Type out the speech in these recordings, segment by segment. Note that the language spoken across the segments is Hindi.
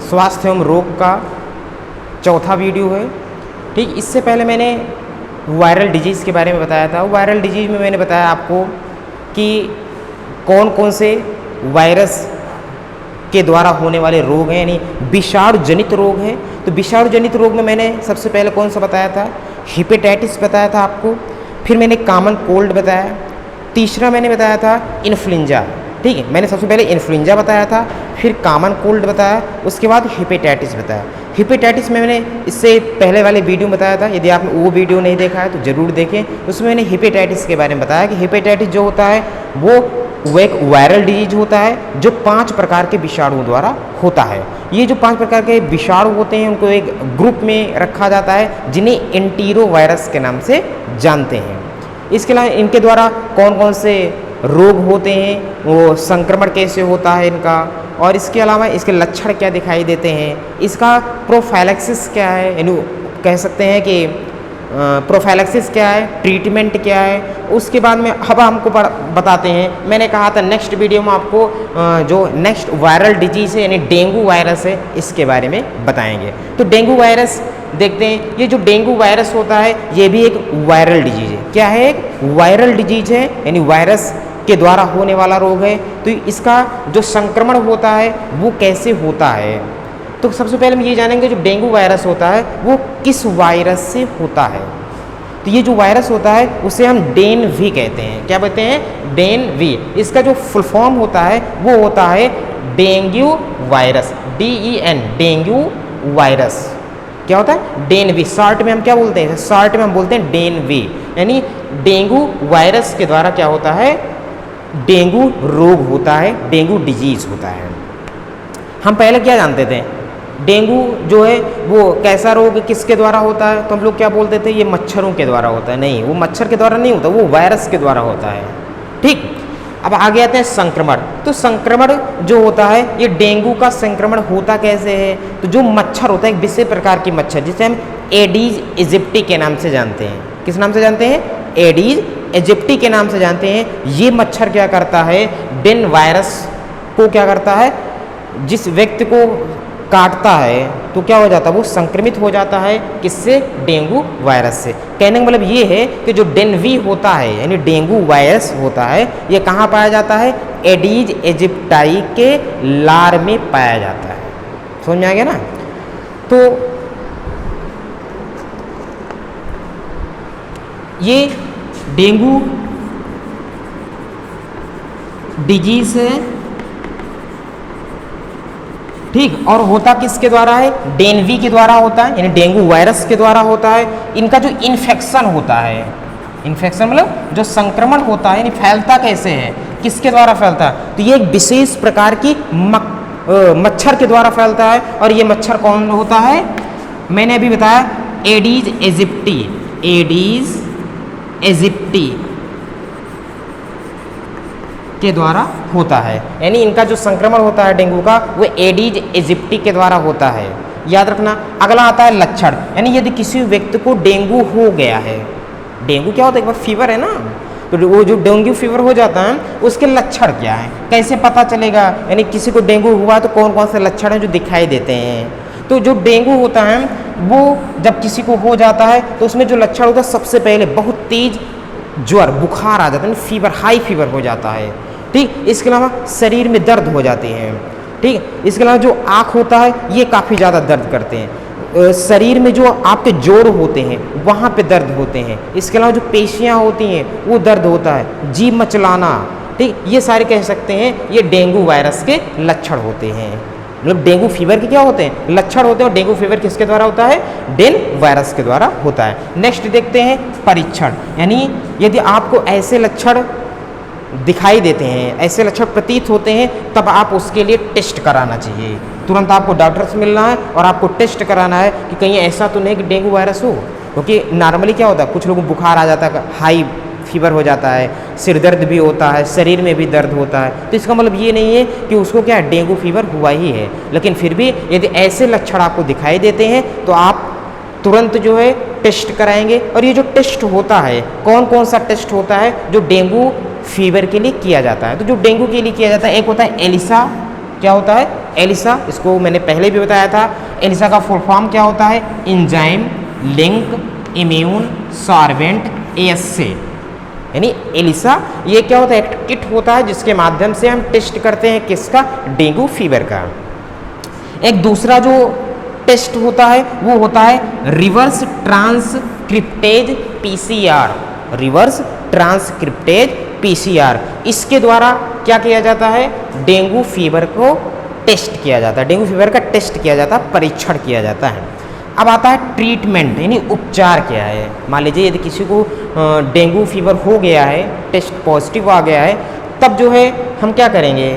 स्वास्थ्य एवं रोग का चौथा वीडियो है। ठीक, इससे पहले मैंने वायरल डिजीज़ के बारे में बताया था। वायरल डिजीज़ में मैंने बताया आपको कि कौन कौन से वायरस के द्वारा होने वाले रोग हैं, यानी विषाणु जनित रोग हैं। तो विषाणु जनित रोग में मैंने सबसे पहले कौन सा बताया था, हेपेटाइटिस बताया था आपको। फिर मैंने कॉमन कोल्ड बताया। तीसरा मैंने बताया था इन्फ्लुएंजा। ठीक है, मैंने सबसे पहले इन्फ्लुएंजा बताया था, फिर कॉमन कोल्ड बताया, उसके बाद हेपेटाइटिस बताया। हेपेटाइटिस में मैंने इससे पहले वाले वीडियो में बताया था, यदि आपने वो वीडियो नहीं देखा है तो ज़रूर देखें। उसमें मैंने हेपेटाइटिस के बारे में बताया कि हेपेटाइटिस जो होता है वो एक वायरल डिजीज होता है जो 5 प्रकार के विषाणुओं द्वारा होता है। ये जो 5 प्रकार के विषाणु होते हैं उनको एक ग्रुप में रखा जाता है जिन्हें एंटीरो वायरस के नाम से जानते हैं। इसके अलावा इनके द्वारा कौन कौन से रोग होते हैं, वो संक्रमण कैसे होता है इनका, और इसके अलावा इसके लक्षण क्या दिखाई देते हैं, इसका प्रोफाइलैक्सिस क्या है, यानी कह सकते हैं कि प्रोफाइलैक्सिस क्या है, ट्रीटमेंट क्या है। उसके बाद में अब हमको बताते हैं, मैंने कहा था नेक्स्ट वीडियो में आपको जो नेक्स्ट वायरल डिजीज़ है यानी डेंगू वायरस है इसके बारे में बताएंगे। तो डेंगू वायरस देखते हैं। ये जो डेंगू वायरस होता है ये भी एक वायरल डिजीज है। क्या है, एक वायरल डिजीज है, यानी वायरस के द्वारा होने वाला रोग है। तो इसका जो संक्रमण होता है वो कैसे होता है, तो सबसे पहले हम ये जानेंगे जो डेंगू वायरस होता है वो किस वायरस से होता है। तो ये जो वायरस होता है उसे हम डेनवी कहते हैं। क्या कहते हैं, डेनवी। इसका जो फुल फॉर्म होता है वो होता है dengue virus, DEN, dengue virus. क्या होता है, डेनवी। शॉर्ट में हम क्या बोलते हैं, शॉर्ट में हम बोलते हैं डेनवी, यानी डेंगू वायरस के द्वारा क्या होता है, डेंगू रोग होता है, डेंगू डिजीज होता है। हम पहले क्या जानते थे, डेंगू जो है वो कैसा रोग किसके द्वारा होता है, तो हम लोग क्या बोलते थे, ये मच्छरों के द्वारा होता है। नहीं, वो मच्छर के द्वारा नहीं होता, वो वायरस के द्वारा होता है। ठीक, अब आगे आते हैं संक्रमण। तो संक्रमण जो होता है ये डेंगू का संक्रमण होता कैसे है, तो जो मच्छर होता है एक विशेष प्रकार की मच्छर जिसे हम एडीज इजिप्टी के नाम से जानते हैं। किस नाम से जानते हैं, एडीज इजिप्टी के नाम से जानते हैं। ये मच्छर क्या करता है, डेन वायरस को क्या करता है, जिस व्यक्ति को काटता है तो क्या हो जाता है, वो संक्रमित हो जाता है। किससे, डेंगू वायरस से। कहने का मतलब ये है कि जो डेनवी होता है यानी डेंगू वायरस होता है ये कहाँ पाया जाता है, एडीज इजिप्टाई के लार में पाया जाता है। समझ में आ गया ना। तो ये डेंगू डिजीज है। ठीक, और होता किसके द्वारा है, डेनवी के द्वारा होता है, यानी डेंगू वायरस के द्वारा होता है। इनका जो इन्फेक्शन होता है, इन्फेक्शन मतलब जो संक्रमण होता है, यानी फैलता कैसे है, किसके द्वारा फैलता है, तो ये एक विशेष प्रकार की मच्छर के द्वारा फैलता है। और ये मच्छर कौन होता है, मैंने अभी बताया एडीज इजिप्टी, एडीज इजिप्टी के द्वारा होता है, यानी इनका जो संक्रमण होता है डेंगू का वो एडीज इजिप्टी के द्वारा होता है। याद रखना। अगला आता है लक्षण, यानी यदि किसी व्यक्ति को डेंगू हो गया है, डेंगू क्या होता है, एक बार फीवर है ना, तो वो जो डेंगू फीवर हो जाता है उसके लक्षण क्या है, कैसे पता चलेगा, यानी किसी को डेंगू हुआ तो कौन कौन से लक्षण हैं जो दिखाई देते हैं। तो जो डेंगू होता है वो जब किसी को हो जाता है तो उसमें जो लक्षण होता है सबसे पहले बहुत तेज ज्वर, बुखार आ जाता है, फीवर, हाई फीवर हो जाता है। ठीक, इसके अलावा शरीर में दर्द हो जाते हैं। ठीक, इसके अलावा जो आँख होता है ये काफ़ी ज़्यादा दर्द करते हैं। शरीर में जो आपके जोड़ होते हैं वहाँ पे दर्द होते हैं। इसके अलावा जो पेशियाँ होती हैं वो दर्द होता है, जीभ मचलाना। ठीक, ये सारे कह सकते हैं ये डेंगू वायरस के लक्षण होते हैं। मतलब डेंगू फीवर के क्या होते हैं, लक्षण होते हैं। और डेंगू फीवर किसके द्वारा होता है, डेन वायरस के द्वारा होता है। नेक्स्ट देखते हैं परीक्षण, यानी यदि आपको ऐसे लक्षण दिखाई देते हैं, ऐसे लक्षण प्रतीत होते हैं, तब आप उसके लिए टेस्ट कराना चाहिए। तुरंत आपको डॉक्टर से मिलना है और आपको टेस्ट कराना है कि कहीं ऐसा तो नहीं कि डेंगू वायरस हो। क्योंकि नॉर्मली क्या होता है, कुछ लोगों को बुखार आ जाता है, हाई फीवर हो जाता है, सिर दर्द भी होता है, शरीर में भी दर्द होता है। तो इसका मतलब ये नहीं है कि उसको क्या डेंगू फीवर हुआ ही है। लेकिन फिर भी यदि ऐसे लक्षण आपको दिखाई देते हैं तो आप तुरंत जो है टेस्ट कराएंगे। और ये जो टेस्ट होता है, कौन कौन सा टेस्ट होता है जो डेंगू फीवर के लिए किया जाता है, तो जो डेंगू के लिए किया जाता है, एक होता है एलिसा, क्या होता है, एलिसा, इसको मैंने पहले भी बताया था। एलिसा का फुल फॉर्म क्या होता है? Enzyme link immune sorbent ASA, यानी एलिसा ये क्या होता है? एक किट होता है जिसके माध्यम से हम टेस्ट करते हैं किसका? डेंगू फीवर का। एक दूसरा जो टेस्ट होता है वो होता है reverse transcriptase PCR, reverse transcriptase PCR. इसके द्वारा क्या किया जाता है? डेंगू फीवर को टेस्ट किया जाता है, डेंगू फीवर का टेस्ट किया जाता है, परीक्षण किया जाता है। अब आता है ट्रीटमेंट, यानी उपचार क्या है। मान लीजिए यदि किसी को डेंगू फीवर हो गया है, टेस्ट पॉजिटिव आ गया है, तब जो है हम क्या करेंगे?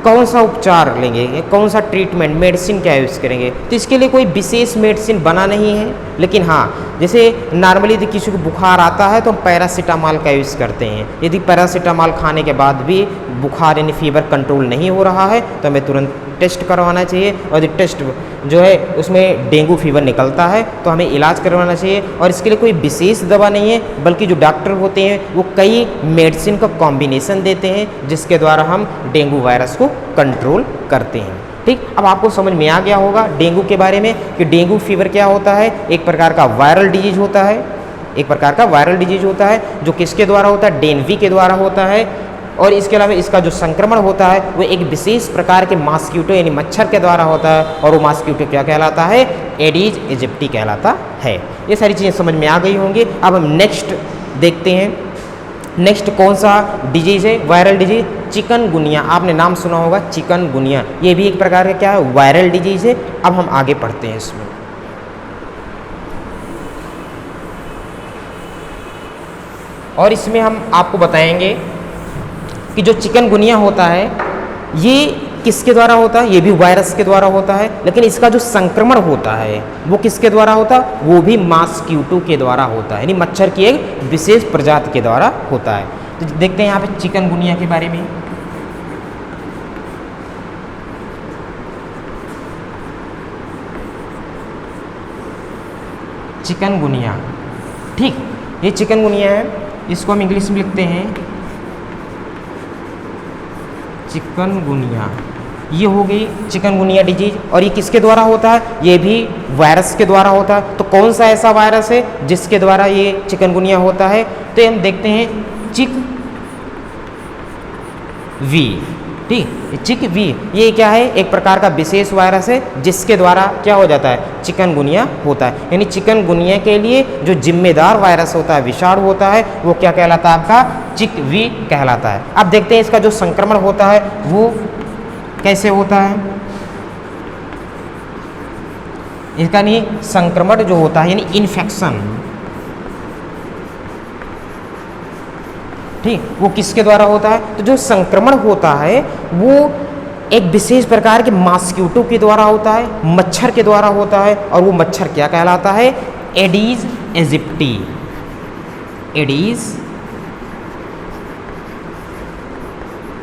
कौन सा उपचार लेंगे, कौन सा ट्रीटमेंट, मेडिसिन क्या यूज़ करेंगे? तो इसके लिए कोई विशेष मेडिसिन बना नहीं है, लेकिन हाँ, जैसे नॉर्मली यदि किसी को बुखार आता है तो हम पैरासीटामॉल का यूज़ करते हैं। यदि पैरासीटामॉल खाने के बाद भी बुखार यानी फीवर कंट्रोल नहीं हो रहा है तो हमें तुरंत टेस्ट करवाना चाहिए, और यदि टेस्ट जो है उसमें डेंगू फीवर निकलता है तो हमें इलाज करवाना चाहिए। और इसके लिए कोई विशेष दवा नहीं है, बल्कि जो डॉक्टर होते हैं वो कई मेडिसिन का कॉम्बिनेशन देते हैं जिसके द्वारा हम डेंगू वायरस को कंट्रोल करते हैं। ठीक, अब आपको समझ में आ गया होगा डेंगू के बारे में कि डेंगू फीवर क्या होता है। एक प्रकार का वायरल डिजीज होता है, एक प्रकार का वायरल डिजीज होता है जो किसके द्वारा होता है? डेंगू के द्वारा होता है। और इसके अलावा इसका जो संक्रमण होता है वो एक विशेष प्रकार के मॉस्क्यूटो यानी मच्छर के द्वारा होता है, और वो मॉस्क्यूटो क्या कहलाता है? एडीज इजिप्टी कहलाता है। ये सारी चीज़ें समझ में आ गई होंगी। अब हम नेक्स्ट देखते हैं, नेक्स्ट कौन सा डिजीज है? Viral disease chikungunya. आपने नाम सुना होगा चिकनगुनिया, ये भी एक प्रकार का क्या है? वायरल डिजीज है। अब हम आगे पढ़ते हैं इसमें। और इसमें हम आपको बताएंगे कि जो चिकनगुनिया होता है ये किसके द्वारा होता है? ये भी वायरस के द्वारा होता है, लेकिन इसका जो संक्रमण होता है वो किसके द्वारा होता है? वो भी मॉस्क्यूटो के द्वारा होता है, यानी मच्छर की एक विशेष प्रजाति के द्वारा होता है। तो देखते हैं यहाँ पे चिकनगुनिया के बारे में। चिकनगुनिया, ठीक, ये चिकनगुनिया है, इसको हम इंग्लिश में लिखते हैं चिकनगुनिया। ये हो गई चिकनगुनिया डिजीज, और ये किसके द्वारा होता है? ये भी वायरस के द्वारा होता है। तो कौन सा ऐसा वायरस है जिसके द्वारा ये चिकनगुनिया होता है? तो हम देखते हैं चिक वी, ठीक, चिक वी ये क्या है? एक प्रकार का विशेष वायरस है जिसके द्वारा क्या हो जाता है? चिकनगुनिया होता है। यानी चिकनगुनिया के लिए जो जिम्मेदार वायरस होता है, विषाणु होता है, वो क्या कहलाता है? आपका चिक वी कहलाता है। अब देखते हैं इसका जो संक्रमण होता है वो कैसे होता है। इसका नहीं संक्रमण जो होता है यानी इन्फेक्शन, ठीक, वो किसके द्वारा होता है? तो जो संक्रमण होता है वो एक विशेष प्रकार के मॉस्क्यूटो के द्वारा होता है, मच्छर के द्वारा होता है, और वो मच्छर क्या कहलाता है? Aedes aegypti, Aedes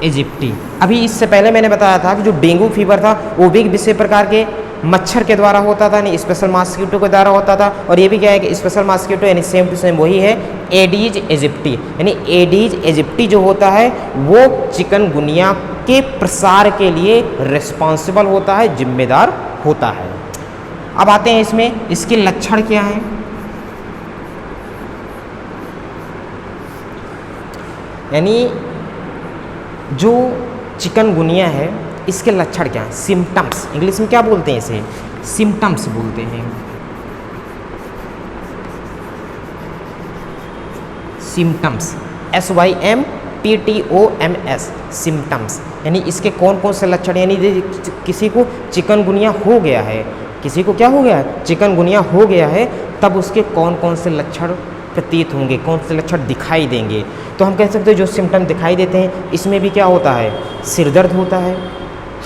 aegypti. अभी इससे पहले मैंने बताया था कि जो डेंगू फीवर था वो भी एक विशेष प्रकार के मच्छर के द्वारा होता था, यानी स्पेशल मॉस्क्यूटो के द्वारा होता था। और ये भी क्या है कि स्पेशल मॉस्क्यूटो यानी सेम टू सेम वही है, एडीज इजिप्टी। यानी एडीज इजिप्टी जो होता है वो चिकनगुनिया के प्रसार के लिए रिस्पॉन्सिबल होता है, जिम्मेदार होता है। अब आते हैं इसमें इसके लक्षण क्या हैं। यानी जो चिकनगुनिया है इसके लक्षण क्या हैं? सिम्टम्स, इंग्लिश में क्या बोलते हैं इसे? सिम्टम्स बोलते हैं। Symptoms, SYMPTOMS, symptoms. यानी इसके कौन कौन से लक्षण, यानी किसी को चिकनगुनिया हो गया है, किसी को क्या हो गया है? चिकनगुनिया हो गया है, तब उसके कौन कौन से लक्षण प्रतीत होंगे, कौन से लक्षण दिखाई देंगे। तो हम कह सकते हैं जो सिम्टम दिखाई देते हैं इसमें भी क्या होता है? सिर दर्द होता है,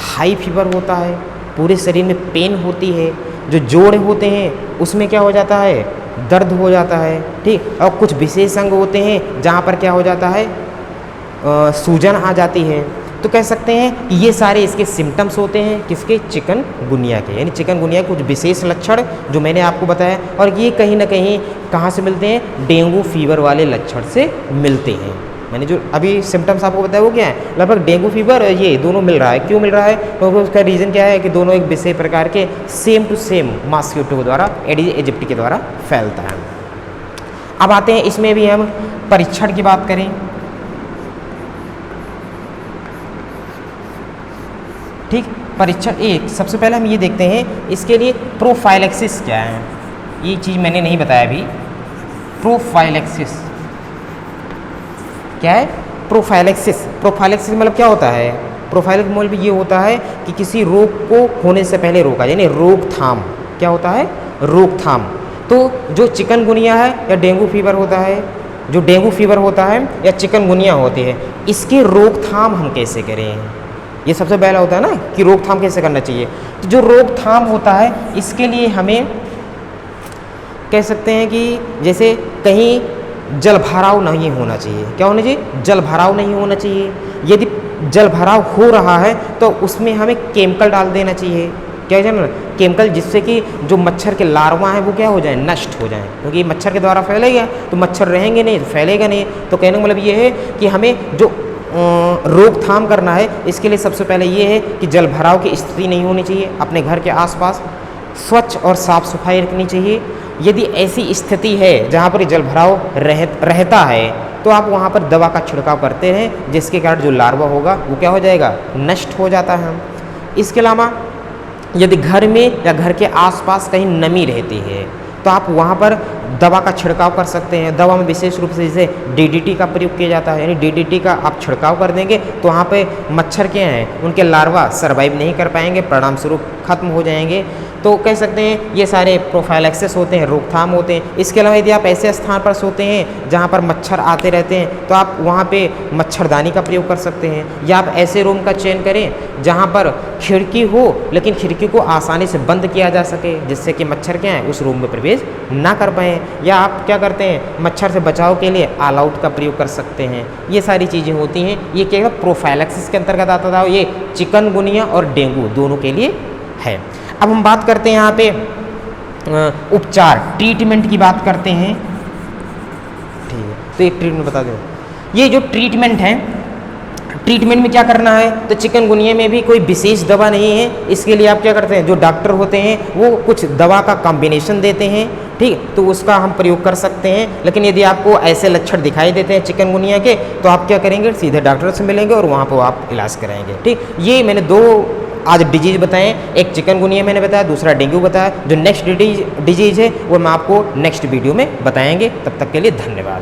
हाई फीवर होता है, पूरे शरीर में पेन होती है, जो जोड़ होते हैं उसमें क्या हो जाता है? दर्द हो जाता है, ठीक। और कुछ विशेष अंग होते हैं जहाँ पर क्या हो जाता है? सूजन आ जाती है। तो कह सकते हैं कि ये सारे इसके सिम्टम्स होते हैं किसके? चिकनगुनिया के। यानी चिकनगुनिया कुछ विशेष लक्षण जो मैंने आपको बताया, और ये कहीं ना कहीं कहाँ से मिलते हैं? डेंगू फीवर वाले लक्षण से मिलते हैं। मैंने जो अभी सिम्टम्स आपको बताया वो क्या है, लगभग डेंगू फीवर और ये दोनों मिल रहा है। क्यों मिल रहा है, क्योंकि उसका रीज़न क्या है कि दोनों एक विशेष प्रकार के सेम टू सेम मॉस्किटो के द्वारा, एडिस एजिप्टी के द्वारा फैलता है। अब आते हैं इसमें भी हम परीक्षण की बात करें। ठीक, परीक्षण एक, सबसे पहले हम ये देखते हैं इसके लिए प्रोफाइलैक्सिस क्या है। ये चीज़ मैंने नहीं बताया अभी। प्रोफाइलैक्सिस क्या है, प्रोफाइलैक्सिस मतलब क्या होता है, प्रोफाइलैक्सिस मतलब ये होता है कि किसी रोग को होने से पहले रोका, यानी रोकथाम। क्या होता है, रोकथाम। तो जो चिकनगुनिया है या डेंगू फीवर होता है, जो डेंगू फीवर होता है या चिकनगुनिया होती है, इसकी रोकथाम हम कैसे करें, ये सबसे पहला होता है ना कि रोकथाम कैसे करना चाहिए। तो जो रोकथाम होता है इसके लिए हमें कह सकते हैं कि जैसे कहीं जल भराव नहीं होना चाहिए। क्या होना चाहिए, जल भराव नहीं होना चाहिए। यदि जल भराव हो रहा है तो उसमें हमें केमिकल डाल देना चाहिए। क्या है ना, केमिकल, जिससे कि जो मच्छर के लार्वा हैं वो क्या हो जाए, नष्ट हो जाएं, क्योंकि मच्छर के द्वारा फैलेगा तो मच्छर रहेंगे नहीं तो फैलेगा नहीं। तो कहने का मतलब ये है कि हमें जो रोकथाम करना है इसके लिए सबसे पहले ये है कि जल भराव की स्थिति नहीं होनी चाहिए। अपने घर के आसपास स्वच्छ और साफ सफाई रखनी चाहिए। यदि ऐसी स्थिति है जहाँ पर जल भराव रहता है तो आप वहाँ पर दवा का छिड़काव करते हैं, जिसके कारण जो लार्वा होगा वो क्या हो जाएगा, नष्ट हो जाता है। इसके अलावा यदि घर में या घर के आसपास कहीं नमी रहती है तो आप वहाँ पर दवा का छिड़काव कर सकते हैं। दवा में विशेष रूप से जैसे डीडीटी का प्रयोग किया जाता है, यानी डीडीटी का आप छिड़काव कर देंगे तो वहाँ पे मच्छर क्या हैं, उनके लार्वा सर्वाइव नहीं कर पाएंगे, परिणाम स्वरूप खत्म हो जाएंगे। तो कह सकते हैं ये सारे प्रोफाइलैक्सिस होते हैं, रोकथाम होते हैं। इसके अलावा यदि आप ऐसे स्थान पर सोते हैं जहाँ पर मच्छर आते रहते हैं तो आप वहाँ पे मच्छरदानी का प्रयोग कर सकते हैं, या आप ऐसे रूम का चयन करें जहाँ पर खिड़की हो लेकिन खिड़की को आसानी से बंद किया जा सके, जिससे कि मच्छर क्या है उस रूम में प्रवेश ना कर पाएँ। या आप क्या करते हैं, मच्छर से बचाव के लिए ऑल आउट का प्रयोग कर सकते हैं। ये सारी चीज़ें होती हैं। ये क्या प्रोफाइलैक्सिस के अंतर्गत आता था। ये चिकनगुनिया और डेंगू दोनों के लिए है। अब हम बात करते हैं यहाँ पे उपचार, ट्रीटमेंट की बात करते हैं। ठीक है, तो एक ट्रीटमेंट बता दो। ये जो ट्रीटमेंट है, ट्रीटमेंट में क्या करना है, तो चिकनगुनिया में भी कोई विशेष दवा नहीं है। इसके लिए आप क्या करते हैं, जो डॉक्टर होते हैं वो कुछ दवा का कॉम्बिनेशन देते हैं, ठीक, तो उसका हम प्रयोग कर सकते हैं। लेकिन यदि आपको ऐसे लक्षण दिखाई देते हैं चिकनगुनिया के तो आप क्या करेंगे, सीधे डॉक्टर से मिलेंगे और वहाँ पर आप इलाज कराएंगे। ठीक, ये मैंने दो आज डिजीज बताएं, एक चिकनगुनिया मैंने बताया, दूसरा डेंगू बताया। जो नेक्स्ट डिजीज है वो मैं आपको नेक्स्ट वीडियो में बताएंगे। तब तक के लिए धन्यवाद।